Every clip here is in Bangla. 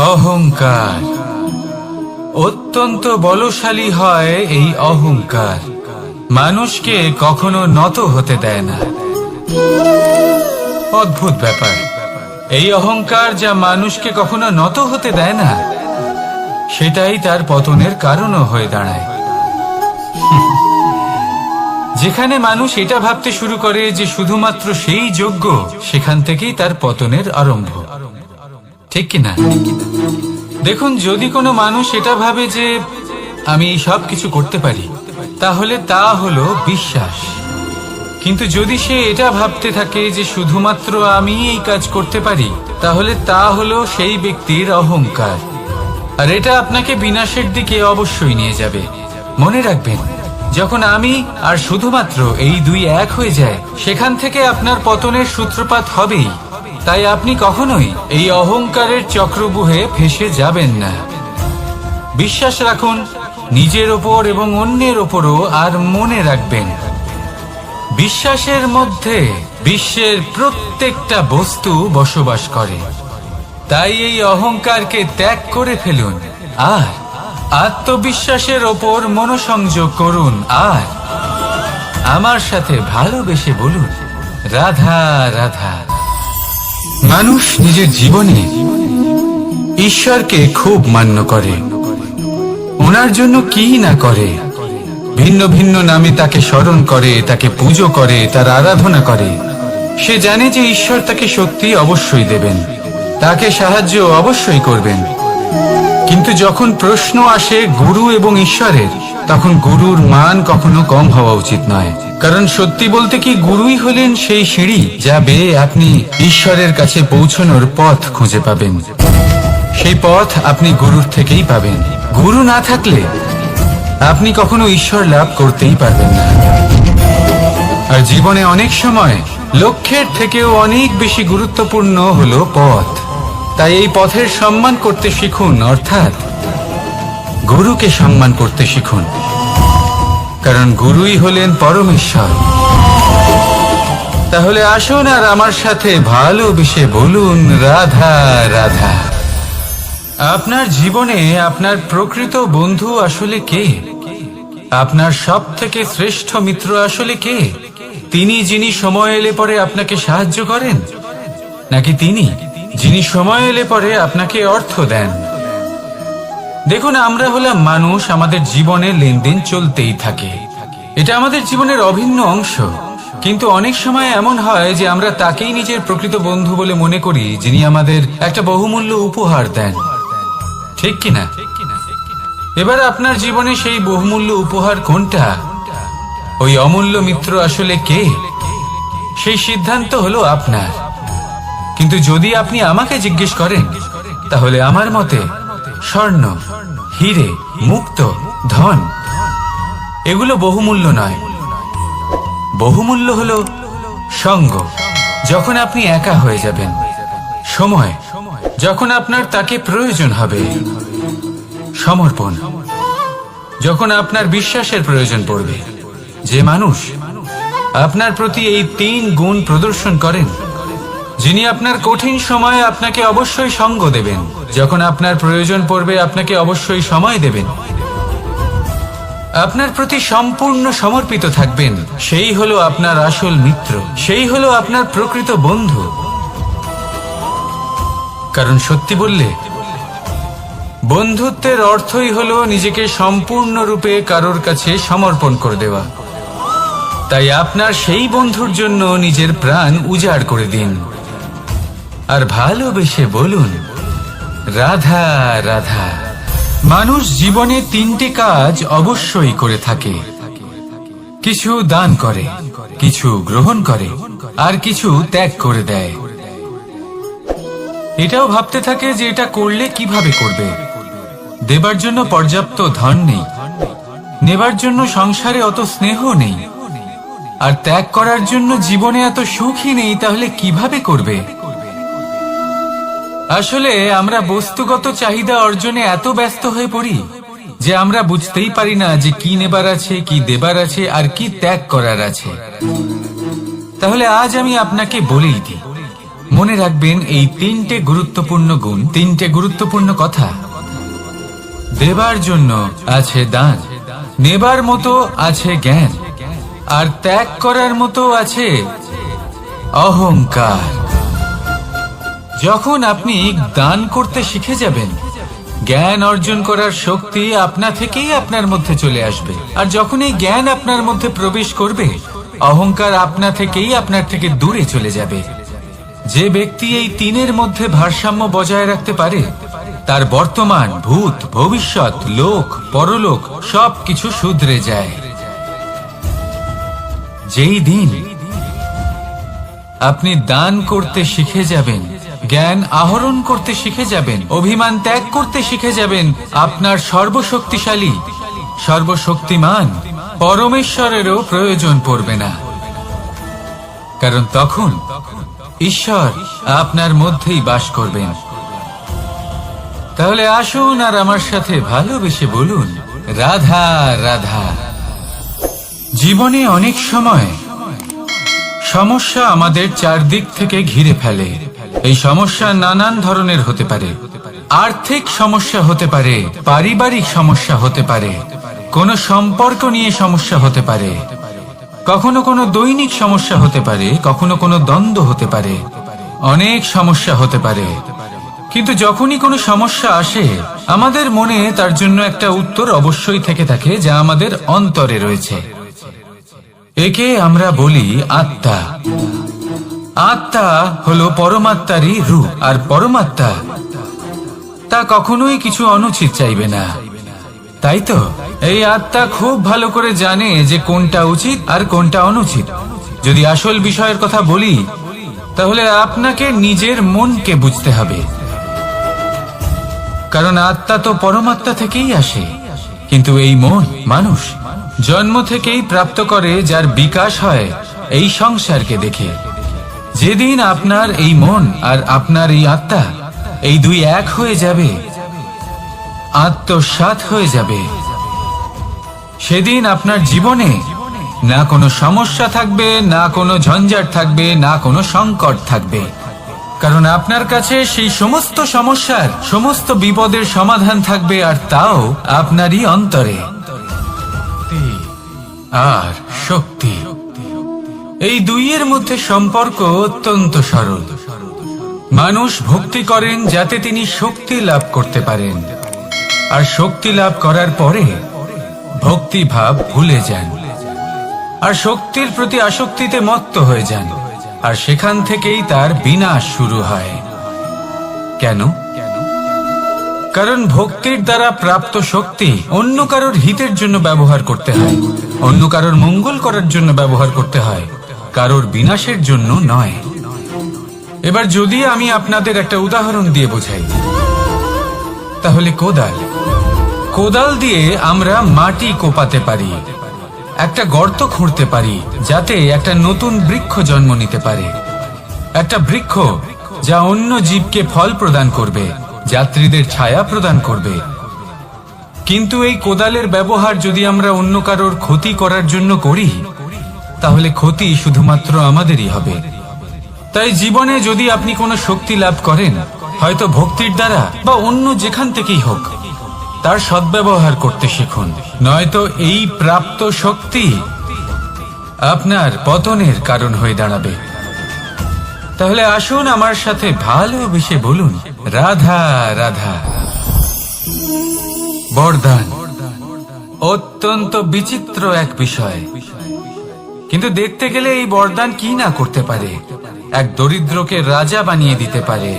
অহংকার অত্যন্ত বলশালী হয়। এই অহংকার মানুষকে কখনো নত হতে দেয় না। অদ্ভুত ব্যাপার, এই অহংকার যা মানুষকে কখনো নত হতে দেয় না, সেটাই তার পতনের কারণও হয়ে দাঁড়ায়। যেখানে মানুষ এটা ভাবতে শুরু করে যে শুধুমাত্র সেই যোগ্য, সেখান থেকেই তার পতনের আরম্ভ। ঠিক কিনা? দেখুন, যদি কোনো মানুষ এটা ভাবে যে আমি সব কিছু করতে পারি, তাহলে তা হলো বিশ্বাস। কিন্তু যদি সে এটা ভাবতে থাকে যে শুধুমাত্র আমি এই কাজ করতে পারি, তাহলে তা হলো সেই ব্যক্তির অহংকার। আর এটা আপনাকে বিনাশের দিকে অবশ্যই নিয়ে যাবে। মনে রাখবেন, যখন আমি আর শুধুমাত্র এই দুই এক হয়ে যায়, সেখান থেকে আপনার পতনের সূত্রপাত হবেই। তাই আপনি কখনোই এই অহংকারের চক্রব্যূহে ফেঁসে যাবেন না। বিশ্বাস রাখুন নিজের ওপর এবং অন্যের ওপরও। আর মনে রাখবেন, বিশ্বাসের মধ্যে বিশ্বের প্রত্যেকটা বস্তু বসবাস করে। তাই এই অহংকারকে ত্যাগ করে ফেলুন আর আত্মবিশ্বাসের ওপর মনোসংযোগ করুন। আর আমার সাথে ভালোবেসে বলুন, রাধা রাধা। মানুষ নিজের জীবনে ঈশ্বরকে খুব মান্য করে। ওনার জন্য কি না করে, ভিন্ন ভিন্ন নামে তাকে স্মরণ করে, তাকে পুজো করে, তার আরাধনা করে। সে জানে যে ঈশ্বর তাকে শক্তি অবশ্যই দেবেন, তাকে সাহায্য অবশ্যই করবেন। কিন্তু যখন প্রশ্ন আসে গুরু এবং ঈশ্বরের, তখন গুরুর মান কখনো কম হওয়া উচিত নয়। কারণ সত্যি বলতে কি, গুরুই হলেন সেই সিঁড়ি যা বেয়ে আপনি ঈশ্বরের কাছে পৌঁছানোর পথ খুঁজে পাবেন। সেই পথ আপনি গুরুর থেকেই পাবেন। গুরু না থাকলে আপনি কখনো ঈশ্বর লাভ করতেই পারবেন না। আর জীবনে অনেক সময় লক্ষ্যের থেকেও অনেক বেশি গুরুত্বপূর্ণ হলো পথ। তাই এই পথের সম্মান করতে শিখুন, অর্থাৎ গুরুকে সম্মান করতে শিখুন। কারণ গুরুই হলেন পরমেশ্বর। তাহলে আসুন আর আমার সাথে ভালোবেসে বলুন, রাধা রাধা। আপনার জীবনে আপনার প্রকৃত বন্ধু আসলে কে? আপনার সব থেকে শ্রেষ্ঠ মিত্র আসলে কে? তিনি যিনি সময় এলে পরে আপনাকে সাহায্য করেন, নাকি তিনি যিনি সময় এলে পরে আপনাকে অর্থ দেন? দেখুন, আমরা হলাম মানুষ, আমাদের জীবনে লেনদেন চলতেই থাকে। এটা আমাদের জীবনের অভিন্ন অংশ। কিন্তু অনেক সময় এমন হয় যে আমরা তাকেই নিজের প্রকৃত বন্ধু বলে মনে করি, যিনি আমাদের একটা বহুমূল্য উপহার দেন। ঠিক কিনা? এবার আপনার জীবনে সেই বহুমূল্য উপহার কোনটা, ওই অমূল্য মিত্র আসলে কে, সেই সিদ্ধান্ত হলো আপনার। কিন্তু যদি আপনি আমাকে জিজ্ঞেস করেন, তাহলে আমার মতে স্বর্ণ, হিরে, মুক্ত, ধন এগুলো বহুমূল্য নয়। বহুমূল্য হলো সঙ্গ, যখন আপনি একা হয়ে যাবেন। সময়, যখন আপনার তাকে প্রয়োজন হবে। সমর্পণ, যখন আপনার বিশ্বাসের প্রয়োজন পড়বে। যে মানুষ আপনার প্রতি এই 3 গুণ প্রদর্শন করেন, যিনি আপনার কঠিন সময়ে আপনাকে অবশ্যই সঙ্গ দেবেন, যখন আপনার প্রয়োজন পড়বে আপনাকে অবশ্যই সময় দেবেন, আপনার প্রতি সম্পূর্ণ সমর্পিত থাকবেন, সেই হলো আপনার আসল মিত্র, সেই হলো আপনার প্রকৃত বন্ধু। কারণ সত্যি বললে, বন্ধুত্বের অর্থই হলো নিজেকে সম্পূর্ণরূপে কারোর কাছে সমর্পণ করে দেওয়া। তাই আপনার সেই বন্ধুর জন্য নিজের প্রাণ উজাড় করে দিন আর ভালোবেসে বলুন, রাধা রাধা। মানুষ জীবনে 3টে কাজ অবশ্যই করে থাকে। কিছু দান করে, কিছু গ্রহণ করে, আর কিছু ত্যাগ করে দেয়। এটাও ভাবতে থাকে যে এটা করলে কিভাবে করবে। দেবার জন্য পর্যাপ্ত ধন নেই, নেবার জন্য সংসারে অত স্নেহ নেই, আর ত্যাগ করার জন্য জীবনে এত সুখই নেই। তাহলে কিভাবে করবে? আসলে আমরা বস্তুগত চাহিদা অর্জনে এত ব্যস্ত হয়ে পড়ি যে আমরা বুঝতেই পারি না যে কি নেবার আছে, কি দেবার আছে, আর কি ত্যাগ করার আছে। তাহলে আজ আমি আপনাকে বলেই দিই, মনে রাখবেন এই তিনটে গুরুত্বপূর্ণ গুণ, তিনটে গুরুত্বপূর্ণ কথা। দেবার জন্য আছে দান, নেবার মতো আছে জ্ঞান, আর ত্যাগ করার মতো আছে অহংকার। যখন আপনি দান করতে শিখে যাবেন, জ্ঞান অর্জন করার শক্তি আপনা থেকেই আপনার মধ্যে চলে আসবে। আর যখন এই জ্ঞান আপনার মধ্যে প্রবেশ করবে, অহংকার আপনা থেকেই আপনার থেকে দূরে চলে যাবে। যে ব্যক্তি এই তিনের মধ্যে ভারসাম্য বজায় রাখতে পারে, তার বর্তমান, ভূত, ভবিষ্যৎ, লোক, পরলোক সবকিছু শুধরে যায়। যেই দিন আপনি দান করতে শিখে যাবেন, জ্ঞান আহরণ করতে শিখে যাবেন, অভিমান ত্যাগ করতে শিখে যাবেন, আপনার সর্বশক্তিশালী, সর্বশক্তিমান পরমেশ্বরেরও প্রয়োজন পড়বে না। কারণ তখন ঈশ্বর আপনার মধ্যেই বাস করবেন। তাহলে আসুন আর আমার সাথে ভালোবেসে বলুন, রাধা রাধা। জীবনে অনেক সময় সমস্যা আমাদের চারদিক থেকে ঘিরে ফেলে। এই সমস্যা নানান ধরনের হতে পারে। আর্থিক সমস্যা হতে পারে, পারিবারিক সমস্যা হতে পারে, কোনো সম্পর্ক নিয়ে সমস্যা হতে পারে, কখনো কোনো দৈনিক সমস্যা হতে পারে, কখনো কোনো দ্বন্দ্ব হতে পারে, অনেক সমস্যা হতে পারে। কিন্তু যখনই কোনো সমস্যা আসে, আমাদের মনে তার জন্য একটা উত্তর অবশ্যই থেকে থাকে, যা আমাদের অন্তরে রয়েছে। একে আমরা বলি আত্মা। আত্মা হলো পরমাত্মারই রূপ, আর পরমাত্মা তা কখনোই কিছু অনুচিত চাইবে না, তাই তো? এই আত্মা খুব ভালো করে জানে যে কোনটা উচিত আর কোনটা অনুচিত। যদি আসল বিষয়ের কথা বলি, তাহলে আপনাকে নিজের মনকে বুঝতে হবে। কারণ আত্মা তো পরমাত্মা থেকেই আসে। কিন্তু এই মন মানুষ জন্ম থেকেই প্রাপ্ত করে, যার বিকাশ হয় এই সংসারকে দেখে। যেদিন আপনার এই মন আর আপনার এই আত্মা, এই দুই এক হয়ে যাবে, আত্মসাৎ হয়ে যাবে, সেদিন আপনার জীবনে না কোনো সমস্যা থাকবে, না কোনো ঝঞ্ঝাট থাকবে, না কোনো সংকট থাকবে। কারণ আপনার কাছে সেই সমস্ত সমস্যার, সমস্ত বিপদের সমাধান থাকবে, আর তাও আপনারই অন্তরে। আর শক্তি, এই দুইয়ের মধ্যে সম্পর্ক অত্যন্ত সরল। মানুষ ভক্তি করেন যাতে তিনি শক্তি লাভ করতে পারেন, আর শক্তি লাভ করার পরে ভক্তি ভাব ভুলে যান, আর শক্তির প্রতি আসক্তিতে মত্ত হয়ে যান, আর সেখান থেকেই তার বিনাশ শুরু হয়। কেন? কারণ ভক্তির দ্বারা প্রাপ্ত শক্তি অন্য কারোর হিতের জন্য ব্যবহার করতে হয়, অন্য কারোর মঙ্গল করার জন্য ব্যবহার করতে হয়, কারোর বিনাশের জন্য নয়। এবার যদি আমি আপনাদের একটা উদাহরণ দিয়ে বোঝাই, তাহলে কোদাল। কোদাল দিয়ে আমরা মাটি কোপাতে পারি, একটা গর্ত খুঁড়তে পারি, যাতে একটা নতুন বৃক্ষ জন্ম নিতে পারে। একটা বৃক্ষ যা অন্য জীবকে ফল প্রদান করবে, যাত্রীদের ছায়া প্রদান করবে। কিন্তু এই কোদালের ব্যবহার যদি আমরা অন্য কারোর ক্ষতি করার জন্য করি, তাহলে ক্ষতি শুধুমাত্র আমাদেরই হবে। তাই জীবনে যদি আপনি কোনো শক্তি লাভ করেন, হয়তো ভক্তির দ্বারা বা অন্য যেখান থেকেই হোক, তার সদ্ব্যবহার করতে শিখুন, নয়তো এই প্রাপ্ত শক্তি আপনার পতনের কারণ হয়ে দাঁড়াবে। তাহলে আসুন আমার সাথে ভালোবেসে বলুন, রাধা রাধা। বরদান অত্যন্ত বিচিত্র এক বিষয়, কিন্তু দেখতে গেলে এই বরদান কি না করতে পারে। এক দরিদ্রকে রাজা বানিয়ে দিতে পারে,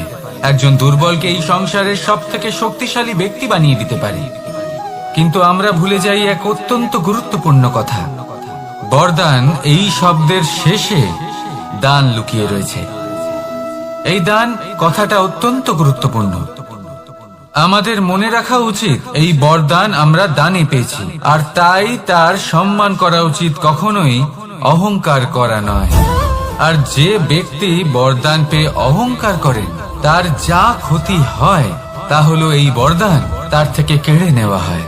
একজন দুর্বলকে এই সংসারের সব থেকে শক্তিশালী ব্যক্তি বানিয়ে দিতে পারে। কিন্তু আমরা ভুলে যাই এক অত্যন্ত গুরুত্বপূর্ণ কথা। বরদান এই শব্দের শেষে দান লুকিয়ে রয়েছে। এই দান কথাটা অত্যন্ত গুরুত্বপূর্ণ। আমাদের মনে রাখা উচিত এই বরদান আমরা দানে পেয়েছি, আর তাই তার সম্মান করা উচিত, কখনোই অহংকার করা নয়। আর যে ব্যক্তি বরদান পেয়ে অহংকার করেন, তার যা ক্ষতি হয় তা হলো এই বরদান তার থেকে কেড়ে নেওয়া হয়।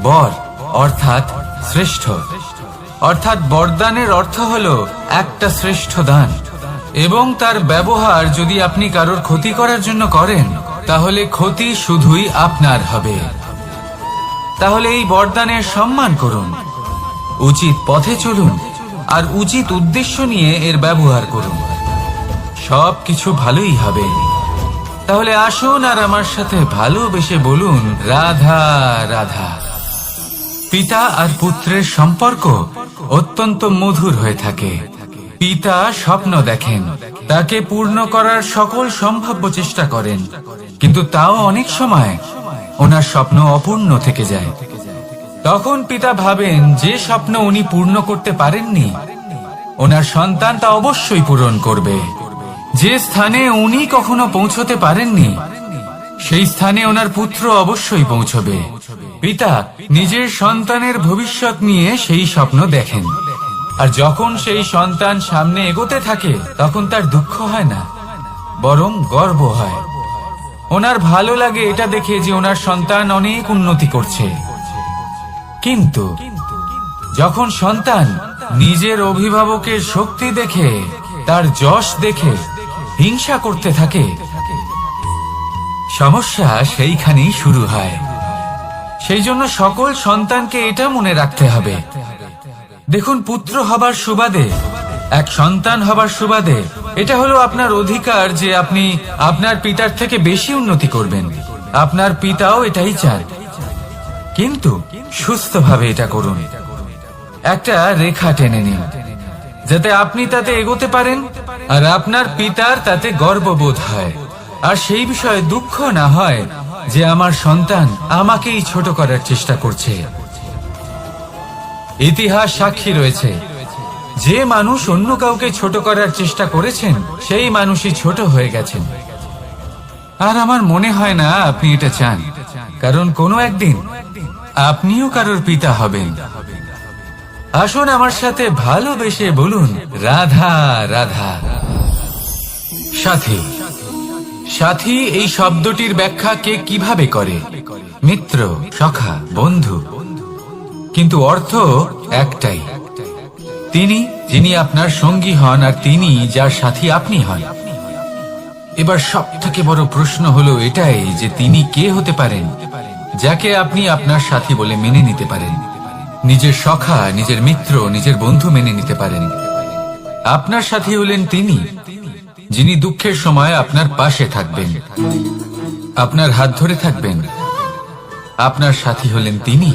বর অর্থাৎ শ্রেষ্ঠ, অর্থাৎ বরদানের অর্থ হলো একটা শ্রেষ্ঠ দান। এবং তার ব্যবহার যদি আপনি কারোর ক্ষতি করার জন্য করেন, তাহলে ক্ষতি শুধুই আপনার হবে। তাহলে এই বরদানের সম্মান করুন, উচিত পথে চলুন, আর উচিত উদ্দেশ্য নিয়ে এর ব্যবহার করুন। সবকিছু ভালোই হবে। তাহলে আসুন আর আমার সাথে ভালোবেসে বলুন, রাধা রাধা। পিতা আর পুত্রের সম্পর্ক অত্যন্ত মধুর হয়ে থাকে। পিতা স্বপ্ন দেখেন, তাকে পূর্ণ করার সকল সম্ভাব্য চেষ্টা করেন, কিন্তু তাও অনেক সময় ওনার স্বপ্ন অপূর্ণ থেকে যায়। তখন পিতা ভাবেন যে স্বপ্ন উনি পূর্ণ করতে পারেননি, ওনার সন্তান তা অবশ্যই পূরণ করবে। যে স্থানে উনি কখনো পৌঁছতে পারেননি, সেই স্থানে ওনার পুত্র অবশ্যই পৌঁছবে। পিতা নিজের সন্তানের ভবিষ্যৎ নিয়ে সেই স্বপ্ন দেখেন, আর যখন সেই সন্তান সামনে এগোতে থাকে, তখন তার দুঃখ হয় না, বরং গর্ব হয়। ওনার ভালো লাগে এটা দেখে যে ওনার সন্তান অনেক উন্নতি করছে। কিন্তু যখন সন্তান নিজের অভিভাবকের শক্তি দেখে, তার যশ দেখে হিংসা করতে থাকে, সমস্যা সেইখানেই শুরু হয়। সেই জন্য সকল সন্তানকে এটা মনে রাখতে হবে। দেখুন, পুত্র হবার সুবাদে, এক সন্তান হবার সুবাদে এটা হলো আপনার অধিকার যে আপনি আপনার পিতার থেকে বেশি উন্নতি করবেন। আপনার পিতাও এটাই চান, কিন্তু সুস্থভাবে এটা করুন। একটা রেখা টেনে নিন, যাতে আপনি তাতে এগোতে পারেন আর আপনার পিতার তাতে গর্ববোধ হয়, আর সেই বিষয়ে দুঃখ না হয় যে আমার সন্তান আমাকেই ছোট করার চেষ্টা করছে। ইতিহাস সাক্ষী রয়েছে, যে মানুষ অন্য কাউকে ছোট করার চেষ্টা করেছেন, সেই মানুষই ছোট হয়ে গেছেন। আর আমার মনে হয় না আপনি এটা চান, কারণ কোনো একদিন আপনিও কারোর পিতা হবেন। আসুন আমার সাথে ভালোবেসে বলুন, রাধা রাধা। সাথী। সাথী এই শব্দটির ব্যাখ্যা কে কিভাবে করে? মিত্র, সখা, বন্ধু। কিন্তু অর্থ একটাই, তিনি যিনি আপনার সঙ্গী হন আর তিনি যার সাথী আপনি হন। এবার সব থেকে বড় প্রশ্ন হলো এটাই যে তিনি কে হতে পারেন যাকে আপনি আপনার সাথী বলে মেনে নিতে পারেন, নিজের সখা, নিজের মিত্র, নিজের বন্ধু মেনে নিতে পারেন। আপনার সাথী হলেন তিনি যিনি দুঃখের সময় আপনার পাশে থাকবেন, আপনার হাত ধরে থাকবেন। আপনার সাথী হলেন তিনি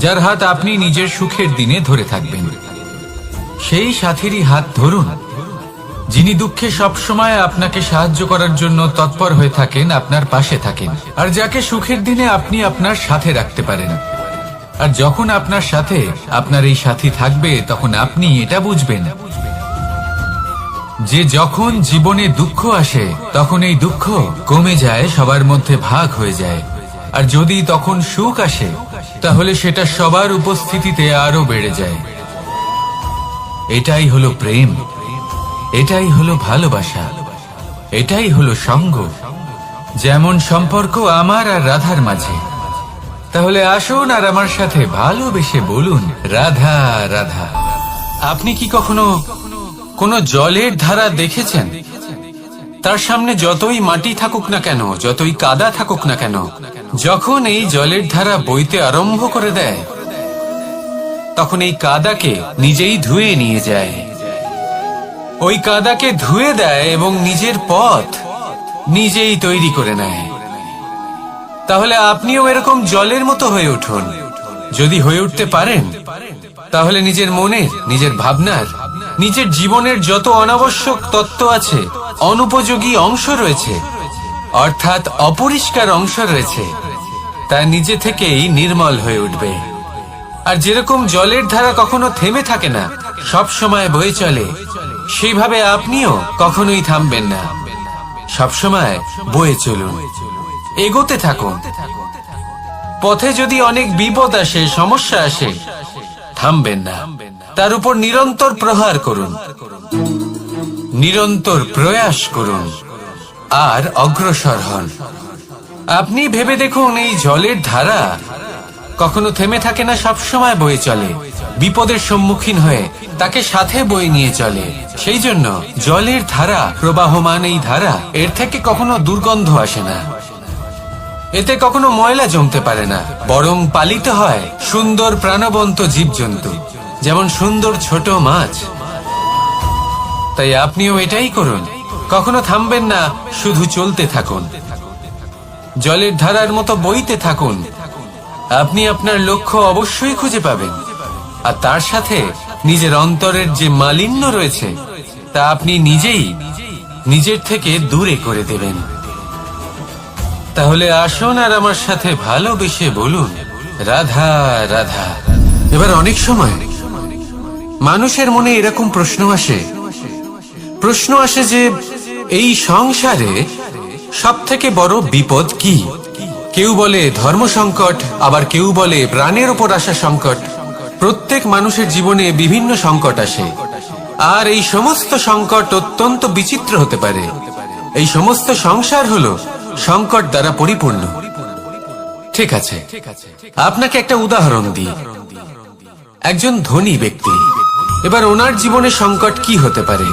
যার হাত আপনি নিজের সুখের দিনে ধরে থাকবেন। সেই সাথীরই হাত ধরুন যিনি দুঃখে সবসময় আপনাকে সাহায্য করার জন্য তৎপর হয়ে থাকেন, আপনার পাশে থাকেন, আর যাকে সুখের দিনে আপনি আপনার সাথে রাখতে পারেন। আর যখন আপনার সাথে আপনার এই সাথী থাকবে, তখন আপনি এটা বুঝবেন যে যখন জীবনে দুঃখ আসে, তখন এই দুঃখ কমে যায়, সবার মধ্যে ভাগ হয়ে যায়। আর যদি তখন সুখ আসে, তাহলে সেটা সবার উপস্থিতিতে আরো বেড়ে যায়। এটাই হলো প্রেম, এটাই হলো ভালোবাসা, এটাই হলো সঙ্গ, যেমন সম্পর্ক আমার আর রাধার মাঝে। তাহলে আসুন আর আমার সাথে ভালোবেসে বলুন, রাধা রাধা। আপনি কি কখনো কোনো জলের ধারা দেখেছেন? তার সামনে যতই মাটি থাকুক না কেন, যতই কাদা থাকুক না কেন, যখন এই জলের ধারা বইতে আরম্ভ করে দেয়, তখন এই কাদাকে নিজেই ধুয়ে নিয়ে যায়। ওই কাদাকে ধুয়ে দেয় এবং নিজের পথ নিজেই তৈরি করে নেয়। তাহলে আপনিও এরকম জলের মতো হয়ে উঠুন। যদি হয়ে উঠতে পারেন, তাহলে নিজের মনের, নিজের ভাবনার, নিজের জীবনের যত অনাবশ্যক তত্ত্ব আছে, অনুপযোগী অংশ রয়েছে, অর্থাৎ অপরিষ্কার অংশ রয়েছে, তা নিজে থেকেই নির্মল হয়ে উঠবে। আর যেরকম জলের ধারা কখনো থেমে থাকে না, সব সময় বয়ে চলে, সেইভাবে আপনিও কখনোই থামবেন না। সবসময় বয়ে চলুন, এগোতে থাকুন। পথে যদি অনেক বিপদ আসে, সমস্যা আসে, থামবেন না, তার উপর নিরন্তর প্রহার করুন, নিরন্তর প্রয়াস করুন আর অগ্রসর হন। আপনি ভেবে দেখুন, এই জলের ধারা কখনো থেমে থাকে না, সবসময় বয়ে চলে। বিপদের সম্মুখীন হয়ে তাকে সাথে বয়ে নিয়ে চলে। সেই জন্য জলের ধারা, প্রবাহমান এই ধারা, এর থেকে কখনো দুর্গন্ধ আসে না, এতে কখনো ময়লা জমতে পারে না, বরং পালিত হয় সুন্দর প্রাণবন্ত জীবজন্তু, যেমন সুন্দর ছোট মাছ। তাই আপনিও এটাই করুন, কখনো থামবেন না, শুধু চলতে থাকুন, জলের ধারার মতো বইতে থাকুন। আপনি আপনার লক্ষ্য অবশ্যই খুঁজে পাবেন, আর তার সাথে নিজের অন্তরের যে মালিন্য রয়েছে তা আপনি নিজেই নিজের থেকে দূরে করে দেবেন। তাহলে আসুন আর আমার সাথে ভালোবেসে বলুন, রাধা রাধা। এবার অনেক সময় মানুষের মনে এরকম প্রশ্ন আসে যে এই সংসারে সব থেকে বড় বিপদ কি? কেউ বলে ধর্ম সংকট, আবার কেউ বলে প্রাণের উপর আসা সংকট। প্রত্যেক মানুষের জীবনে বিভিন্ন সংকট আসে, আর এই সমস্ত সংকট অত্যন্ত বিচিত্র হতে পারে। এই সমস্ত সংসার হলো সংকট দ্বারা পরিপূর্ণ। ঠিক আছে, আপনাকে একটা উদাহরণ দিই। একজন ধনী ব্যক্তি, এবার ওনার জীবনে সংকট কি হতে পারে?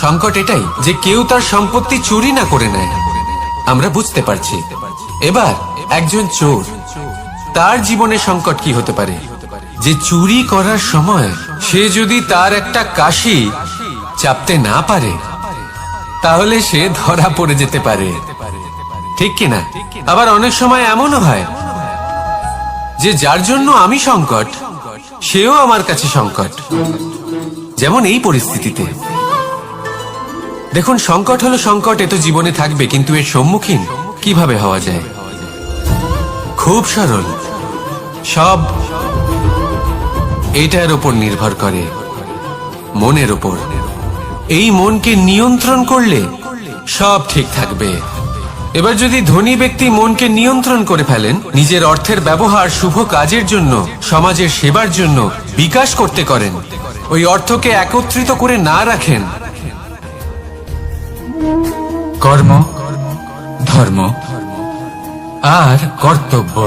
সংকট এটাই যে কেউ তার সম্পত্তি চুরি না করে নেয়, আমরা বুঝতে পারছি। এবার একজন চোর, তার জীবনে সংকট কি হতে পারে? যে চুরি করার সময় সে যদি তার একটা কাশি চাপতে না পারে, তাহলে সে ধরা পড়ে যেতে পারে, ঠিক কিনা? আবার অনেক সময় এমনও হয় যে যার জন্য আমি সংকট, সেও আমার কাছে সংকট। যেমন এই পরিস্থিতিতে দেখুন, সংকট হলো সংকট, এ তো জীবনে থাকবে, কিন্তু এর সম্মুখীন কিভাবে হওয়া যায়? খুব সরল, সব এটার উপর নির্ভর করে, মনের উপর। এই মনকে নিয়ন্ত্রণ করলে সব ঠিক থাকবে। এবার যদি ধনী ব্যক্তি মনকে নিয়ন্ত্রণ করে ফেলেন, নিজের অর্থের ব্যবহার শুভ কাজের জন্য, সমাজের সেবার জন্য বিকাশ করতে করেন, ওই অর্থকে একত্রিত করে না রাখেন, কর্ম, ধর্ম আর কর্তব্য,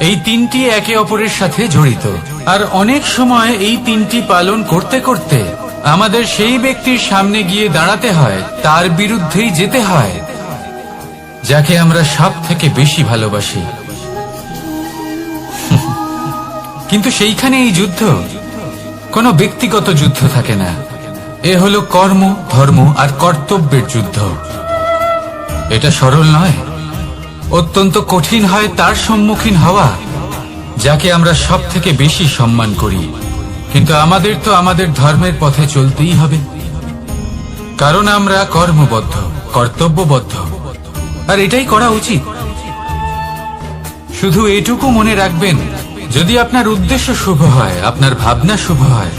এই তিনটি একে অপরের সাথে জড়িত। আর অনেক সময় এই তিনটি পালন করতে করতে আমাদের সেই ব্যক্তির সামনে গিয়ে দাঁড়াতে হয়, তার বিরুদ্ধেই যেতে হয়, যাকে আমরা সব থেকে বেশি ভালোবাসি। কিন্তু সেইখানে এই যুদ্ধ কোনো ব্যক্তিগত যুদ্ধ থাকে না, এ হলো কর্ম, ধর্ম আর কর্তব্যের যুদ্ধ। এটা সরল নয়, অত্যন্ত কঠিন হয় তার সম্মুখীন হওয়া যাকে আমরা সব থেকে বেশি সম্মান করি। কিন্তু আমাদের তো আমাদের ধর্মের পথে চলতেই হবে, কারণ আমরা কর্মবদ্ধ, কর্তব্যবদ্ধ, আর এটাই করা উচিত। শুধু এটুকু মনে রাখবেন, যদি আপনার উদ্দেশ্য শুভ হয়, আপনার ভাবনা শুভ হয়,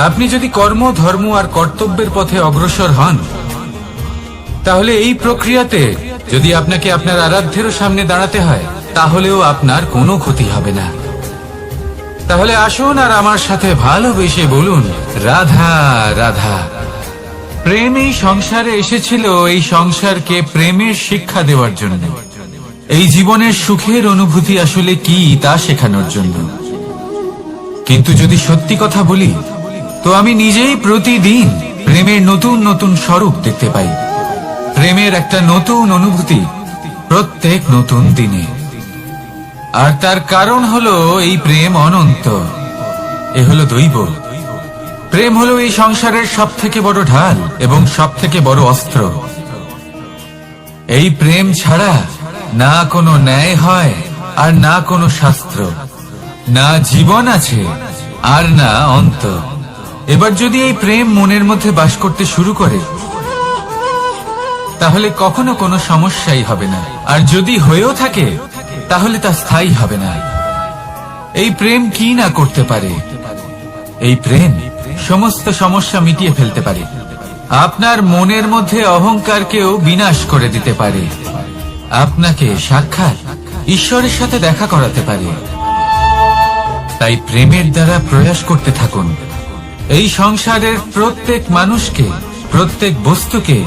আপনি যদি কর্ম, ধর্ম আর কর্তব্যের পথে অগ্রসর হন, তাহলে এই প্রক্রিয়াতে যদি আপনাকে আপনার আরাধ্যেরও সামনে দাঁড়াতে হয়, তাহলেও আপনার কোনো ক্ষতি হবে না। তাহলে আসুন আর আমার সাথে ভালোবেসে বলুন, রাধা রাধা। প্রেম এই সংসারে এসেছিল এই সংসারকে প্রেমের শিক্ষা দেওয়ার জন্য, এই জীবনের সুখের অনুভূতি আসলে কি তা শেখানোর জন্য। কিন্তু যদি সত্যি কথা বলি, তো আমি নিজেই প্রতিদিন প্রেমের নতুন নতুন স্বরূপ দেখতে পাই, প্রেমের একটা নতুন অনুভূতি প্রত্যেক নতুন দিনে। আর তার কারণ হলো এই প্রেম অনন্ত, এ হলো দৈব। প্রেম হলো এই সংসারের সব থেকে বড় ঢাল এবং সব থেকে বড় অস্ত্র। এই প্রেম ছাড়া না কোনো ন্যায় হয়, আর না কোনো শাস্ত্র, না জীবন আছে, আর না অন্ত। এবার যদি এই প্রেম মনের মধ্যে বাস করতে শুরু করে, তাহলে কখনো কোনো সমস্যাই হবে না, আর যদি হয়েও থাকে তাহলে তা স্থায়ী হবে না। এই প্রেম কি না করতে পারে? এই প্রেম সমস্ত সমস্যা মিটিয়ে ফেলতে পারে, আপনার মনের মধ্যে অহংকারকেও বিনাশ করে দিতে পারে, আপনাকে সাক্ষাৎ ঈশ্বরের সাথে দেখা করাতে পারে। তাই প্রেমের দ্বারা প্রয়াস করতে থাকুন, এই সংসারের প্রত্যেক মানুষকে, প্রত্যেক বস্তুকে,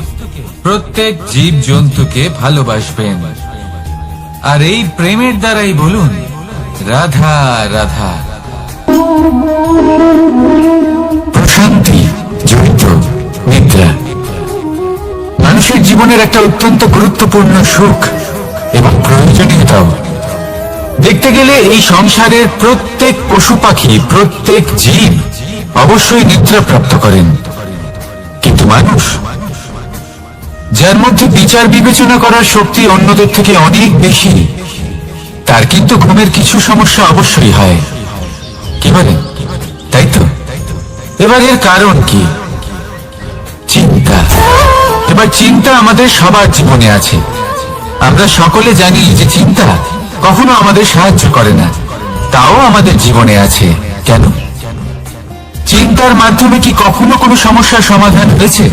প্রত্যেক জীব জন্তুকে ভালোবাসবেন। আর এই প্রেমের দ্বারাই বলুন, রাধা রাধা। প্রশান্তি জড়িত নিদ্রা মানুষের জীবনের একটা অত্যন্ত গুরুত্বপূর্ণ সুখ এবং প্রয়োজনীয়তাও। দেখতে গেলে এই সংসারের প্রত্যেক পশু পাখি, প্রত্যেক জীব অবশ্যই নিদ্রা প্রাপ্ত করেন, কিন্তু মানুষ, যার মধ্যে বিচার বিবেচনা করার শক্তি অন্যদের থেকে অনেক বেশি, তার কিন্তু ঘুমের কিছু সমস্যা অবশ্যই হয়। কি বলেন? তাই তো। এবার এর কারণ কি? চিন্তা। এবার চিন্তা আমাদের সবার জীবনে আছে। আমরা সকলে জানি যে চিন্তা কখনো আমাদের সাহায্য করে না, তাও আমাদের জীবনে আছে। কেন? চিন্তার মাধ্যমে কি কখনো কোনো সমস্যার সমাধান হয়েছে?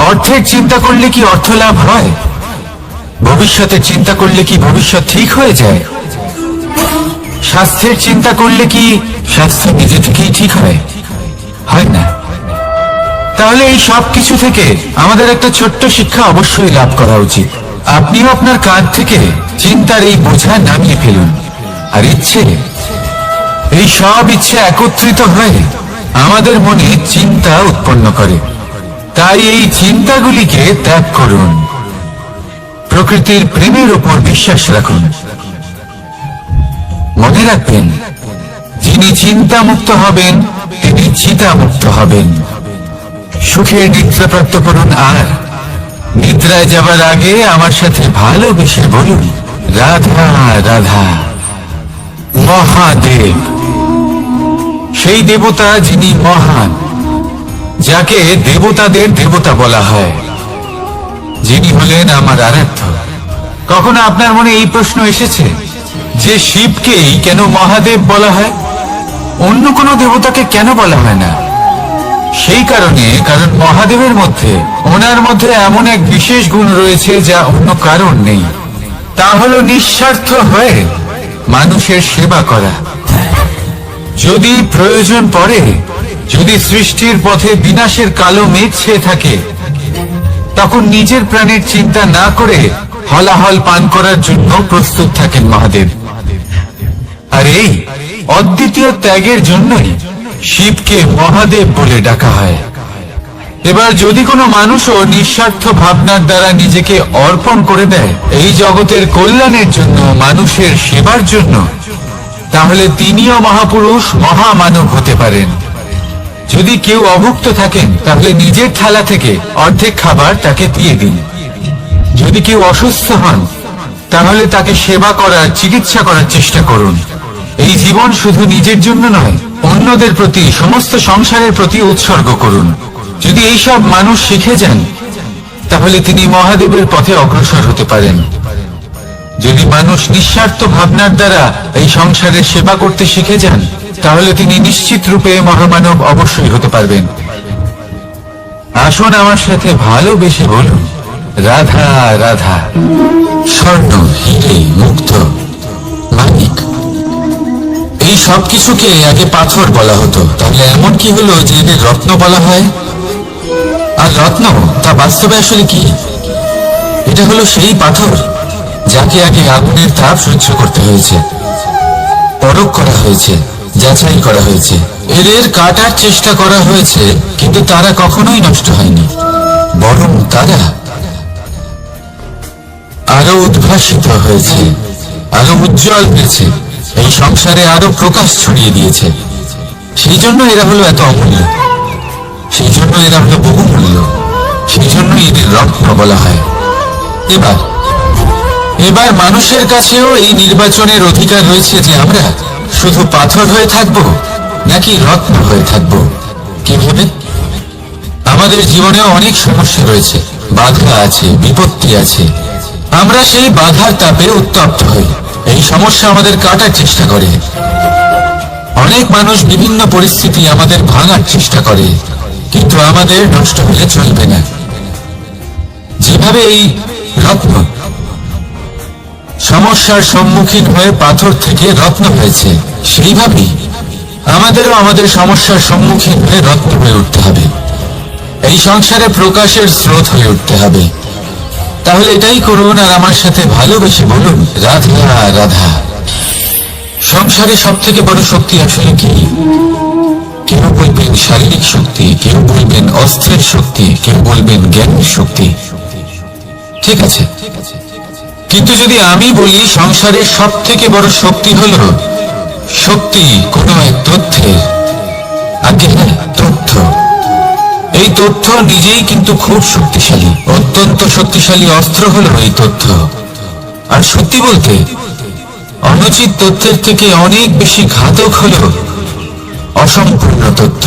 অর্থের চিন্তা করলে কি অর্থ লাভ হয়? ভবিষ্যতের চিন্তা করলে কি ভবিষ্যৎ ঠিক হয়ে যায়? স্বাস্থ্যের চিন্তা করলে কি স্বাস্থ্য নিজে থেকেই ঠিক হয়? হয় না। তাহলে এই সব কিছু থেকে আমাদের একটা ছোট্ট শিক্ষা অবশ্যই লাভ করা উচিত। আপনিও আপনার কাঁধ থেকে চিন্তার এই বোঝা নামিয়ে ফেলুন, আর এই সব ইচ্ছে একত্রিত হয়ে আমাদের মনে চিন্তা উৎপন্ন করে। তাই এই চিন্তাগুলিকে ত্যাগ করুন, প্রকৃতির প্রেমের উপর বিশ্বাস রাখুন। মনে রাখবেন, যিনি চিন্তা মুক্ত হবেন তিনি চিতা মুক্ত হবেন। সুখের নিদ্রা প্রাপ্ত করুন, আর নিদ্রায় যাবার আগে আমার সাথে ভালোবেসে বলুন, রাধা রাধা। মহাদেব, সেই দেবতা যিনি মহান, যাকে দেবতাদের দেবতা বলা হয়, যিনি হলেন আমার আরাধ্য। কখনো আপনার মনে এই প্রশ্ন এসেছে যে শিবকেই কেন মহাদেব বলা হয়, অন্য কোনো দেবতাকে কেন বলা হয় না? সেই কারণ মহাদেবের মধ্যে, ওনার মধ্যে এমন এক বিশেষ গুণ রয়েছে যা অন্য কারণ নেই। তা হলো নিঃস্বার্থ হয়ে মানুষের সেবা করা। যদি প্রয়োজন পড়ে, যদি সৃষ্টির পথে বিনাশের কালো মেঘ ছেয়ে থাকে, তখন নিজের প্রাণের চিন্তা না করে হলাহল পান করার জন্য প্রস্তুত থাকেন মহাদেব। আর এই অদ্বিতীয় ত্যাগের জন্যই শিবকে মহাদেব বলে ডাকা হয়। এবার যদি কোনো মানুষও নিঃস্বার্থ ভাবনার দ্বারা নিজেকে অর্পণ করে দেয় এই জগতের কল্যাণের জন্য, মানুষের সেবার জন্য, তাহলে তিনিও মহাপুরুষ, মহামানব হতে পারেন। যদি কেউ অভুক্ত থাকেন, তাহলে নিজের থালা থেকে অর্ধেক খাবার তাকে দিয়ে দিন। যদি কেউ অসুস্থ হন, তাহলে তাকে সেবা করার, চিকিৎসা করার চেষ্টা করুন। এই জীবন শুধু নিজের জন্য নয়, অন্যদের প্রতি, সমস্ত সংসারের প্রতি উৎসর্গ করুন। যদি এইসব মানুষ শিখে যান, তাহলে তিনি মহাদেবের পথে অগ্রসর হতে পারেন। যদি মানুষ নিঃস্বার্থ ভাবনার দ্বারা এই সংসারের সেবা করতে শিখে যান, তাহলে তিনি নিশ্চিত রূপে মহামানব অবশ্যই হতে পারবেন। আসুন আমার সাথে ভালোবেসে বলুন, রাধা রাধা। স্বর্ণ, হিরে, মুক্ত, মানিক, এই সব কিছুকে আগে পাথর বলা হতো। তাহলে এমন কি হলো যে এদের রত্ন বলা হয়? আর রত্ন তা বাস্তবে আসলে কি? এটা হলো সেই পাথর যাকে আগে আগুনের তাপ সহ্য করতে হয়েছে, পরখ করা হয়েছে, যাচাই করা হয়েছে, এদের কাটার চেষ্টা করা হয়েছে, কিন্তু তারা কখনোই নষ্ট হয়নি, বরং তারা আরো উদ্ভাসিত হয়েছে, আরো উজ্জ্বল হয়েছে, এই সংসারে আরো প্রকাশ ছড়িয়ে দিয়েছে। সেই জন্য এরা হলো এত অমূল্য, সেই জন্য এরা হলো বহুমূল্য, সেই জন্য এদের রত্ন বলা হয়। এবার মানুষের কাছেও এই নির্বাচনের অধিকার রয়েছে যে আমরা শুধু পাথর হয়ে থাকব নাকি রত্ন হয়ে থাকব। কিভাবে? আমাদের জীবনেও অনেক সমস্যা রয়েছে, বাধা আছে, বিপত্তি আছে। আমরা সেই বাধার তাপে উত্তপ্ত হই, এই সমস্যা আমাদের কাটার চেষ্টা করে। অনেক মানুষ বিভিন্ন পরিস্থিতি আমাদের ভাঙার চেষ্টা করে, কিন্তু আমাদের নষ্ট হলে চলবে না। যেভাবে এই রত্ন সমস্যার সম্মুখীন হয়ে পাথর থেকে রত্ন হয়েছে, সেইভাবেই আমাদেরও আমাদের সমস্যার সম্মুখীন হয়ে রত্ন হয়ে উঠতে হবে, এই সংসারে প্রকাশের স্রোত হয়ে উঠতে হবে। তাহলে এটাই করুন, আর আমার সাথে ভালোবেসে বলুন, রাধা রাধা। সংসারে সব থেকে বড় শক্তি আসলে কি? কেউ বলবেন শারীরিক শক্তি, কেউ বলবেন অস্ত্রের শক্তি, কেউ বলবেন জ্ঞানের শক্তি। ঠিক আছে, কিন্তু যদি আমি বলি সংসারের সব থেকে বড় শক্তি হলো শক্তি কোনো এক তথ্যের, আগে হ্যাঁ, তথ্য। এই তথ্য নিজেই কিন্তু খুব শক্তিশালী, অত্যন্ত শক্তিশালী অস্ত্র হলো এই তথ্য। আর সত্যি বলতে অনুচিত তথ্যের থেকে অনেক বেশি ঘাতক হলো অসম্পূর্ণ তথ্য।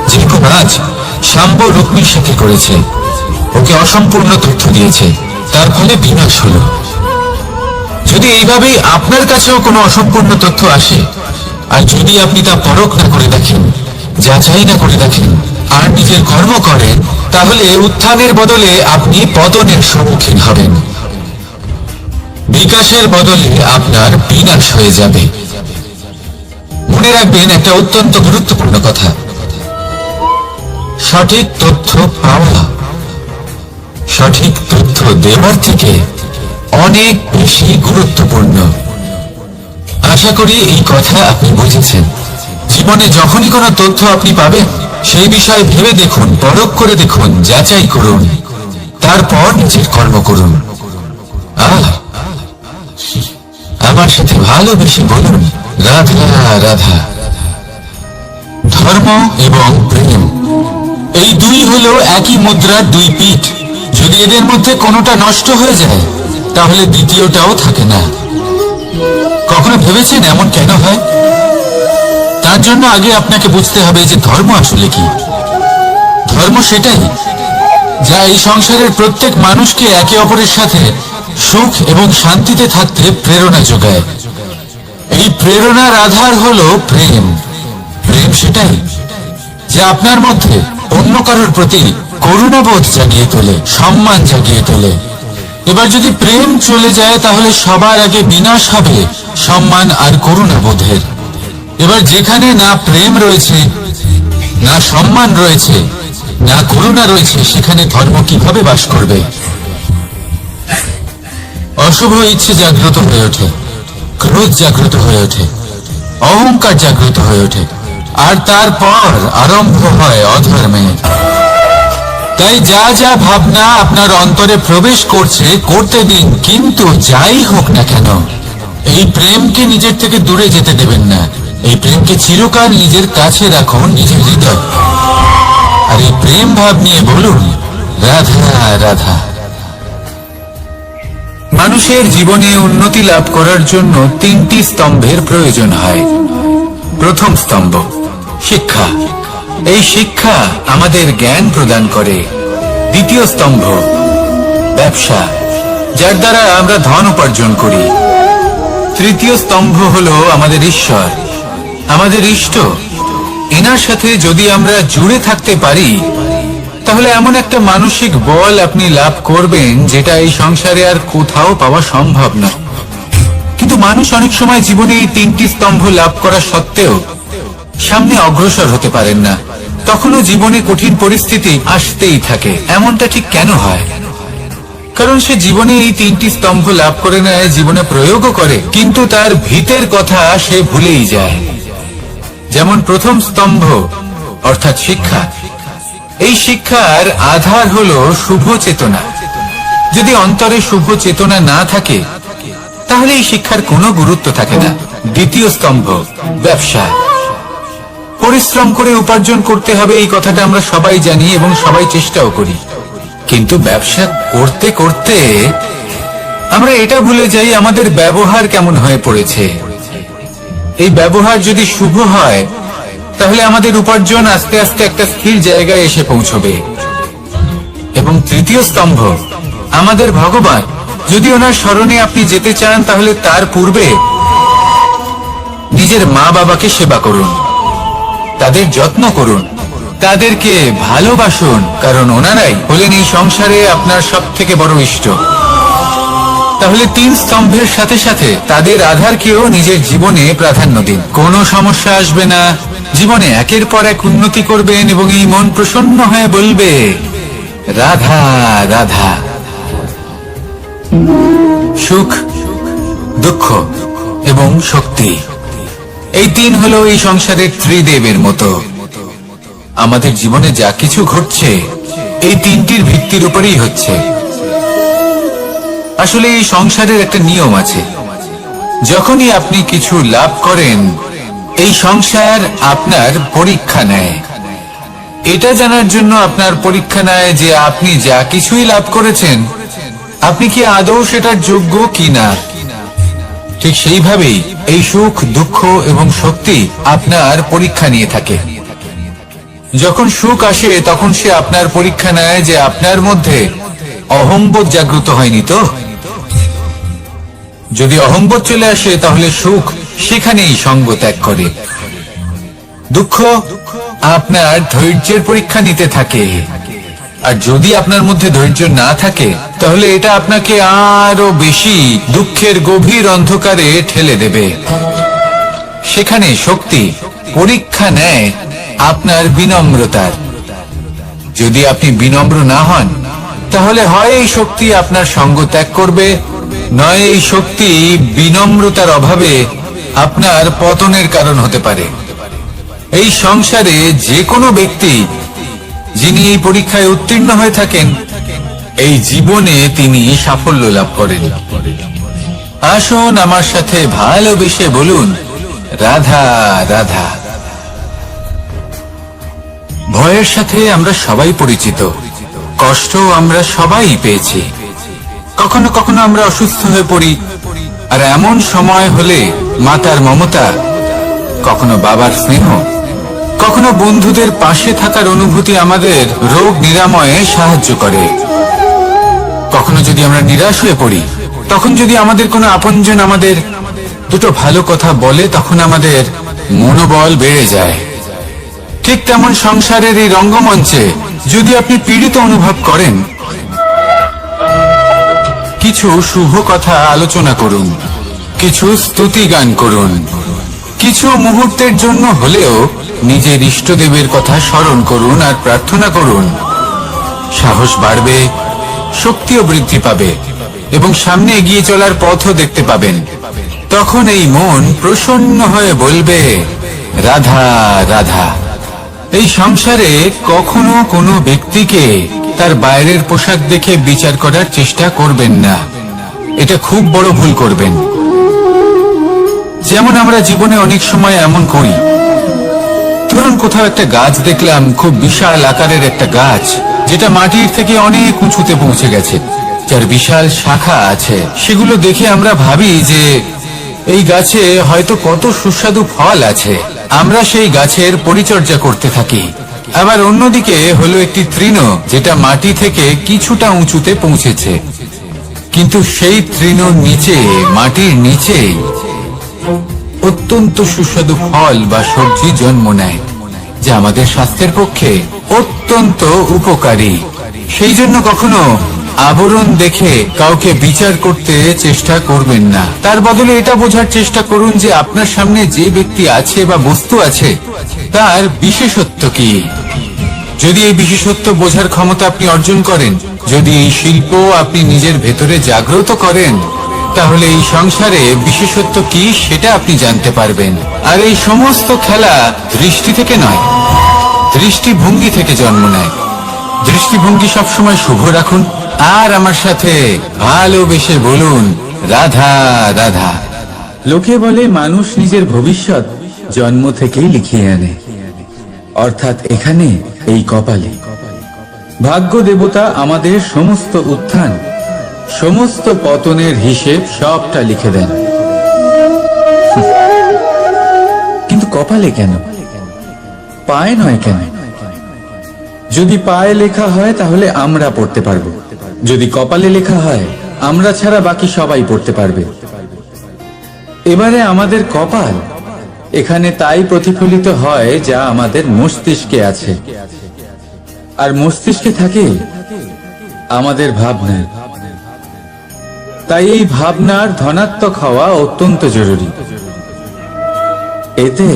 যেরকম আজ শাম্ব রুক্মির সাথে করেছে, ওকে অসম্পূর্ণ তথ্য দিয়েছে, তার ফলে বিনাশ হলো। যদি এইভাবেই আপনার কাছেও কোনো অসম্পূর্ণ তথ্য আসে, আর যদি আপনি তা পরখ না করে দেখেন, যাচাই না করে দেখেন, আর নিজের কর্ম করেন, তাহলে উত্থানের বদলে আপনি পতনের সম্মুখীন হবেন। বিকাশের বদলে আপনার বিনাশ হয়ে যাবে। মনে রাখবেন একটা অত্যন্ত গুরুত্বপূর্ণ কথা, সঠিক তথ্য পাওয়া সঠিক তথ্য দেওয়ার থেকে অনেক বেশি গুরুত্বপূর্ণ। আশা করি এই কথা আপনি বুঝেছেন। জীবনে যখনই কোনো তথ্য আপনি পাবেন, সেই বিষয়ে ভেবে দেখুন, পরখ করে দেখুন, যাচাই করুন, তারপর নিজের কর্ম করুন। আমার সাথে ভালোবেসে বলুন, রাধা রাধা। ধর্ম এবং প্রেম, এই দুই হলো একই মুদ্রার দুই পিঠ। যদি এদের মধ্যে কোনোটা নষ্ট হয়ে যায়, তাহলে দ্বিতীয়টাও থাকে না। কখনো ভেবেছেন এমন কেন হয়? তার জন্য আগে আপনাকে বুঝতে হবে যে ধর্ম আসলে কি। ধর্ম সেটাই যা এই সংসারের প্রত্যেক মানুষকে একে অপরের সাথে সুখ এবং শান্তিতে থাকতে প্রেরণা যোগায়। এই প্রেরণার আধার হলো প্রেম। প্রেম সেটাই যা আপনার মধ্যে অন্য কারোর প্রতি করুণাবোধ জাগিয়ে তোলে, সম্মান জাগিয়ে তোলে। এবার যদি প্রেম চলে যায়, তাহলে সবার আগে বিনাশ হবে সম্মান আর করুণাবোধের। এবার যেখানে না প্রেম রয়েছে, না সম্মান রয়েছে, না করুণা রয়েছে, সেখানে ধর্ম কিভাবে বাস করবে? অশুভ ইচ্ছে জাগ্রত হয়ে ওঠে, ক্রোধ জাগ্রত হয়ে ওঠে, অহংকার জাগ্রত হয়ে ওঠে, আর তারপর আরম্ভ হয় অধর্মের। তাই যা যা ভাবনা আপনার অন্তরে প্রবেশ করছে করতে দিন, কিন্তু যাই হোক না কেন এই প্রেমকে নিজের থেকে দূরে যেতে দেবেন না। এই প্রেমকে চিরকাল নিজের কাছে রাখুন, নিজের হৃদয়। আর এই প্রেম ভাব নিয়ে বলুন, রাধা রাধা। মানুষের জীবনে উন্নতি লাভ করার জন্য তিনটি স্তম্ভের প্রয়োজন হয়। প্রথম স্তম্ভ শিক্ষা। এই শিক্ষা আমাদের জ্ঞান প্রদান করে। দ্বিতীয় স্তম্ভ ব্যবসা, যার দ্বারা আমরা ধন উপার্জন করি। তৃতীয় স্তম্ভ হলো আমাদের ঈশ্বর, আমাদের ইষ্ট। এনার সাথে যদি আমরা জুড়ে থাকতে পারি, তাহলে এমন একটা মানসিক বল আপনি লাভ করবেন যেটা এই সংসারে আর কোথাও পাওয়া সম্ভব না। কিন্তু মানুষ অনেক সময় জীবনে এই তিনটি স্তম্ভ লাভ করা সত্ত্বেও সামনে অগ্রসর হতে পারেন না। তখনও জীবনে কঠিন পরিস্থিতি আসতেই থাকে। এমনটা ঠিক কেন হয়? কারণ সে জীবনে এই তিনটি স্তম্ভ লাভ করে নেয়, জীবনে প্রয়োগও করে, কিন্তু তার ভিতের কথা সে ভুলেই যায়। যেমন প্রথম স্তম্ভ অর্থাৎ শিক্ষা। এই শিক্ষার আধার হলো শুভ চেতনা। যদি অন্তরে শুভ চেতনা না থাকে, তাহলে এই শিক্ষার কোনো গুরুত্ব থাকে না। দ্বিতীয় স্তম্ভ ব্যবসা। পরিশ্রম করে উপার্জন করতে হবে, এই কথাটা আমরা সবাই জানি এবং সবাই চেষ্টাও করি। কিন্তু ব্যবসা করতে করতে আমরা এটা ভুলে যাই আমাদের ব্যবহার কেমন হয়ে পড়েছে। এই ব্যবহার যদি শুভ হয়, তাহলে আমাদের উপার্জন আস্তে আস্তে একটা স্থির জায়গায় এসে পৌঁছবে। এবং তৃতীয় স্তম্ভ আমাদের ভগবান। যদি ওনার স্মরণে আপনি যেতে চান, তাহলে তার পূর্বে নিজের মা বাবাকে সেবা করুন, তাদের যত্ন করুন, তাদেরকে ভালোবাসুন, কারণ ওনারাই হলেন এই সংসারে আপনার সব থেকে বড় ইষ্ট। তাহলে তিন স্তম্ভের সাথে সাথে তাদের আধারকেও নিজের জীবনে প্রাধান্য দিন। কোনো সমস্যা আসবে না, জীবনে একের পর এক উন্নতি করবেন এবং এই মন প্রসন্ন হয়ে বলবে, রাধা রাধা। সুখ, দুঃখ, এবং শক্তি। এই তিন হলো এই সংসারের ত্রিদেবের মতো। আমাদের জীবনে যা কিছু ঘটছে এই তিনটির ভিত্তির উপরেই হচ্ছে। আসলে এই সংসারের একটা নিয়ম আছে, যখনই আপনি কিছু লাভ করেন এই সংসার আপনার পরীক্ষা নেয়। এটা জানার জন্য আপনার পরীক্ষা নেয় যে আপনি যা কিছুই লাভ করেছেন আপনি কি আদৌ সেটার যোগ্য কিনা। ঠিক সেইভাবেই এই সুখ, দুঃখ এবং শক্তি আপনার পরীক্ষা নিয়ে থাকে। যখন সুখ আসে তখন সে আপনার পরীক্ষা নেয় যে আপনার মধ্যে অহংবোধ জাগ্রত হয়নি তো। যদি অহংবোধ চলে আসে তাহলে সুখ সেখানেই সঙ্গ ত্যাগ করে। দুঃখ আপনার ধৈর্যের পরীক্ষা নিতে থাকে, আর যদি আপনার মধ্যে ধৈর্য না থাকে তাহলে এটা আপনাকে আরো বেশি দুঃখের গভীর অন্ধকারে ঠেলে দেবে। সেখানে শক্তি পরীক্ষা নেয় আপনার বিনম্রতার। যদি আপনি বিনম্র না হন তাহলে হয় এই শক্তি আপনার সঙ্গ ত্যাগ করবে, নয় এই শক্তি বিনম্রতার অভাবে আপনার পতনের কারণ হতে পারে। এই সংসারে যে কোনো ব্যক্তি যিনি এই পরীক্ষায় উত্তীর্ণ হয়ে থাকেন এই জীবনে তিনি সাফল্য লাভ করেন। আসুন আমার সাথে ভালোবেসে বলুন, রাধা রাধা। ভয়ের সাথে আমরা সবাই পরিচিত, কষ্ট আমরা সবাই পেয়েছি। কখনো কখনো আমরা অসুস্থ হয়ে পড়ি, আর এমন সময় হলে মাতার মমতা, কখনো বাবার স্নেহ, কখনো বন্ধুদের পাশে থাকার অনুভূতি আমাদের রোগ নিরাময়ে সাহায্য করে। কখনো যদি আমরা নিরাশ হয়ে পড়ি, তখন যদি আমাদের কোনো আপনজন আমাদের দুটো ভালো কথা বলে তখন আমাদের মনোবল বেড়ে যায়। ঠিক তেমন সংসারের এই রঙ্গমঞ্চে যদি আপনি পীড়িত অনুভব করেন, কিছু শুভ কথা আলোচনা করুন, কিছু স্তুতি গান করুন, কিছু মুহূর্তের জন্য হলেও নিজের ইষ্টদেবের কথা স্মরণ করুন আর প্রার্থনা করুন। সাহস বাড়বে, শক্তিও বৃদ্ধি পাবে এবং সামনে এগিয়ে চলার পথও দেখতে পাবেন। তখন এই মন প্রসন্ন হয়ে বলবে, রাধা রাধা। এই সংসারে কখনো কোনো ব্যক্তিকে তার বাইরের পোশাক দেখে বিচার করার চেষ্টা করবেন না, এটা খুব বড় ভুল করবেন। যেমন আমরা জীবনে অনেক সময় এমন করি, ধরুন কোথাও একটা গাছ দেখলাম, খুব বিশাল আকারের একটা গাছ যেটা মাটির থেকে অনেক উঁচুতে পৌঁছে গেছে, যার বিশাল শাখা আছে। সেগুলো দেখে আমরা ভাবি যে এই গাছে হয়তো কত সুস্বাদু ফল আছে, আমরা সেই গাছের পরিচর্যা করতে থাকি। আবার অন্যদিকে হলো একটি তৃণ যেটা মাটি থেকে কিছুটা উঁচুতে পৌঁছেছে, কিন্তু সেই তৃণর নিচে, মাটির নিচে অত্যন্ত সুস্বাদু ফল বা সবজি জন্ম নেয়, যা আমাদের স্বাস্থ্যের পক্ষে অত্যন্ত উপকারী। সেই জন্য কখনো আবরণ দেখে কাউকে বিচার করতে চেষ্টা করবেন না, তার বদলে এটা বোঝার চেষ্টা করুন যে আপনার সামনে যে ব্যক্তি আছে বা বস্তু আছে তার বিশেষত্ব কি। যদি এই বিশেষত্ব বোঝার ক্ষমতা আপনি অর্জন করেন, যদি এই শিল্প আপনি নিজের ভেতরে জাগ্রত করেন, তাহলে এই সংসারে বিশেষত্ব কি সেটা আপনি জানতে পারবেন। আর এই সমস্ত খেলা দৃষ্টি থেকে নয়, দৃষ্টিভঙ্গি থেকে জন্ম নেয়। দৃষ্টিভঙ্গি সবসময় শুভ রাখুন আর আমার সাথে ভালোবেসে বলুন, রাধা রাধা। লোকে বলে মানুষ নিজের ভবিষ্যৎ জন্ম থেকেই লিখিয়ে আনে, অর্থাৎ এখানে এই কপালে। ভাগ্য দেবতা আমাদের সমস্ত উত্থান, সমস্ত পতনের হিসেব সবটা লিখে দেন। কিন্তু কপালে কেন, পায়ে নয় কেন? যদি পায়ে লেখা হয় তাহলে আমরা পড়তে পারবো, যদি কপালে লেখা হয় আমরা ছাড়া বাকি সবাই পড়তে পারবে। এবারে আমাদের কপাল এখানে তাই প্রতিফলিত হয় যা আমাদের মস্তিষ্কে আছে, আর মস্তিষ্কে থাকে আমাদের ভাবনা। তাই এই ভাবনার ধনাত্মক হওয়া অত্যন্ত জরুরি। এতে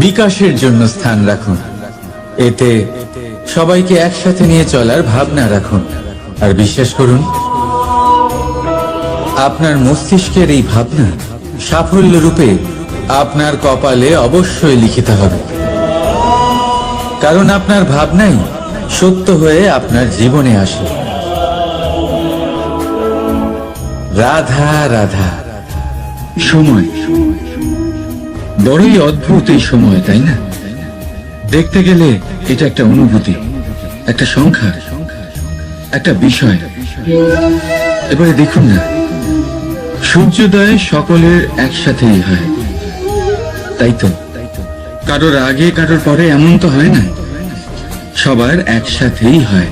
বিকাশের জন্য স্থান রাখুন, এতে সবাইকে একসাথে নিয়ে চলার ভাবনা রাখুন, আর বিশ্বাস করুন আপনার মস্তিষ্কের এই ভাবনা সাফল্য রূপে আপনার কপালে অবশ্যই লিখিত হবে, কারণ আপনার ভাবনাই সত্য হয়ে আপনার জীবনে আসে। রাধা রাধা। সময় বড়ই অদ্ভুত, এই সময়, তাই না? দেখতে গেলে এটা একটা অনুভূতি, একটা সংখ্যা, একটা বিষয়। এবারে দেখুন না, সূর্যোদয় সকলের একসাথেই হয়, তাই তো? কারোর আগে কারোর পরে এমন তো হয় না, সবার একসাথেই হয়।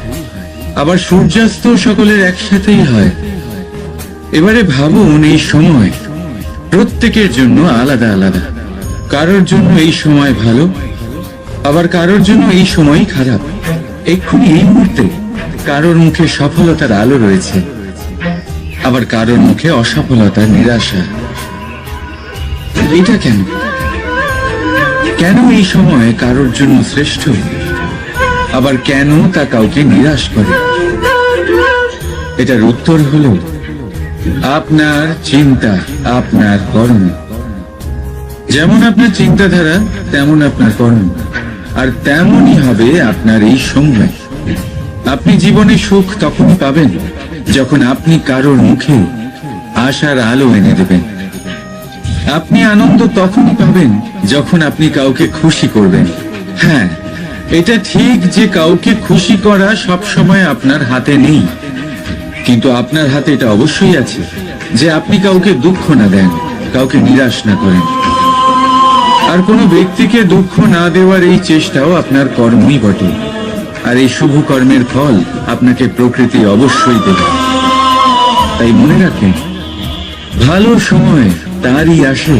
আবার সূর্যাস্ত সকলের একসাথেই হয়। এবারে ভাবুন, এই সময় প্রত্যেকের জন্য আলাদা আলাদা। কারোর জন্য এই সময় ভালো, আবার কারোর জন্য এই সময় খারাপ। এক্ষুনি এই মুহূর্তে কারোর মুখে সফলতার আলো রয়েছে, আবার কারোর মুখে অসফলতার নিরাশা। এটা কেন? কেন এই সময় কারোর জন্য শ্রেষ্ঠ, আবার কেন তা কাউকে নিরাশ করে? এটার উত্তর হলো আপনার চিন্তা, আপনার কর্ম। যেমন আপনার চিন্তাধারা, তেমন আপনার কর্ম, আর তেমনই হবে আপনার এই সময়। আপনি জীবনে সুখ তখনই পাবেন যখন আপনি কারোর মুখে আশার আলো এনে দেবেন। আপনি আনন্দ তখনই পাবেন যখন আপনি কাউকে খুশি করবেন। হ্যাঁ, এটা ঠিক যে কাউকে খুশি করা সব সময় আপনার হাতে নেই, কিন্তু আপনার হাতে এটা অবশ্যই আছে যে আপনি কাউকে দুঃখ না দেন, কাউকে নিরাশ না করেন। আর কোনো ব্যক্তিকে দুঃখ না দেওয়ার এই চেষ্টাও আপনার কর্মই বটে। আর এই শুভ কর্মের ফল আপনাকে প্রকৃতি অবশ্যই দেবে। তাই মনে রাখবেন, ভালো সময় তারই আসে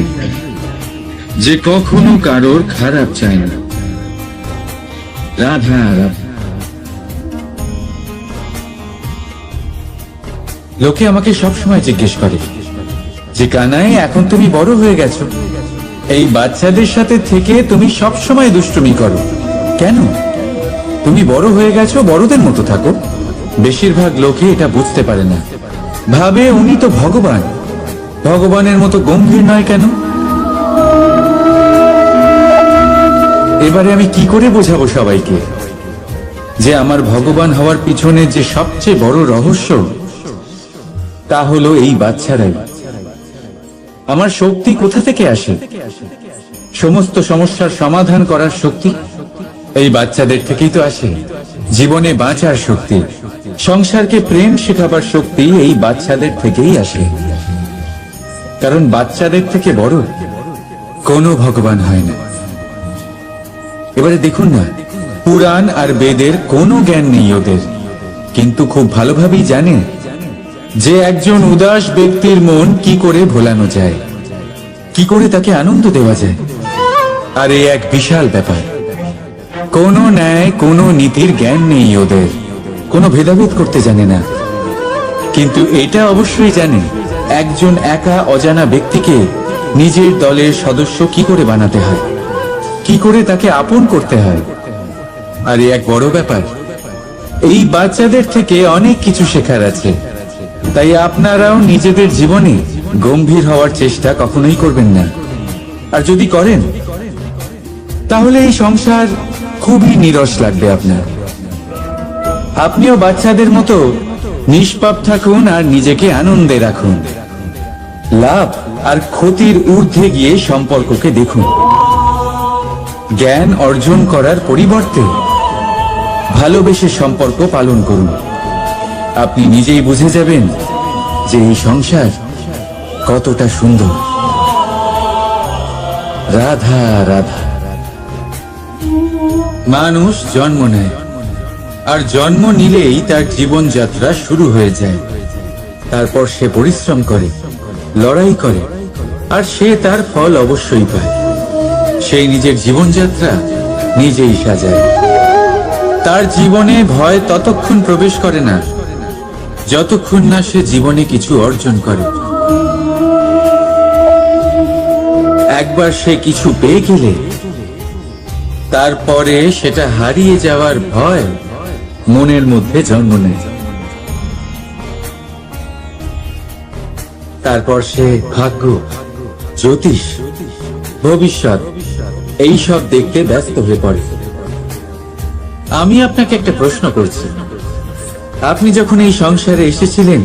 যে কখনো কারোর খারাপ চায় না। রাধা রাধা। লোকে আমাকে সবসময় জিজ্ঞেস করে যে কানাই, এখন তুমি বড় হয়ে গেছো, এই বাচ্চাদের সাথে থেকে তুমি সবসময় দুষ্টুমি করো কেন? তুমি বড় হয়ে গেছো, বড়দের মতো থাকো। বেশিরভাগ লোকে এটা বুঝতে পারে না, ভাবে উনি তো ভগবান, ভগবানের মতো গম্ভীর নয় কেন? এবারে আমি কি করে বোঝাবো সবাইকে যে আমার ভগবান হওয়ার পিছনে যে সবচেয়ে বড় রহস্য, তা হলো এই বাচ্চারাই। আমার শক্তি কোথা থেকে আসে? সমস্ত সমস্যার সমাধান করার শক্তি এই বাচ্চাদের থেকেই তো আসে। জীবনে বাঁচার শক্তি, সংসারকে প্রেম শেখাবার শক্তি এই বাচ্চাদের থেকেই আসে। কারণ বাচ্চাদের থেকে বড় কোনো ভগবান হয় না। এবারে দেখুন না, পুরাণ আর বেদের কোনো জ্ঞান নেই ওদের, কিন্তু খুব ভালোভাবেই জানে যে একজন উদাস ব্যক্তির মন কি করে ভোলানো যায়, কি করে তাকে আনন্দ দেওয়া যায়। আর এই এক বিশাল ব্যাপার। কোনো ন্যায়, কোনো নীতির জ্ঞান নেই ওদের, কোনো ভেদাভেদ করতে জানে না। কিন্তু এটা অবশ্যই জানে একজন একা অজানা ব্যক্তিকে নিজের দলের সদস্য কি করে বানাতে হয়, কি করে তাকে আপন করতে হয়। আর এই এক বড় ব্যাপার। এই বাচ্চাদের থেকে অনেক কিছু শেখার আছে। তাই আপনারাও নিজেদের জীবনে গম্ভীর হওয়ার চেষ্টা কখনোই করবেন না। আর যদি করেন, তাহলে এই সংসার খুবই নিরস লাগবে আপনার। আপনিও বাচ্চাদের মতো নিষ্পাপ থাকুন আর নিজেকে আনন্দে রাখুন। লাভ আর ক্ষতির ঊর্ধ্বে গিয়ে সম্পর্ককে দেখুন। জ্ঞান অর্জন করার পরিবর্তে ভালোবেসে সম্পর্ক পালন করুন। আপনি নিজেই বুঝে যাবেন যে এই সংসার কতটা সুন্দর। রাধা রাধা। মানুষ জন্ম নেয়, আর জন্ম নিলেই তার জীবনযাত্রা শুরু হয়ে যায়। তারপর সে পরিশ্রম করে, লড়াই করে, আর সে তার ফল অবশ্যই পায়। সেই নিজের জীবনযাত্রা নিজেই সাজায়। তার জীবনে ভয় ততক্ষণ প্রবেশ করে না যতক্ষণ না সে জীবনে কিছু অর্জন করে। একবার সে কিছু পেয়ে গেলে তারপরে সেটা হারিয়ে যাওয়ার ভয় মনের মধ্যে জন্ম নেয়। তারপর সে ভাগ্য জ্যোতিষ, ভবিষ্যৎ এই সব দেখতে ব্যস্ত হয়ে পড়ে। আমি আপনাকে একটা প্রশ্ন করছি, আপনি যখন এই সংসারে এসেছিলেন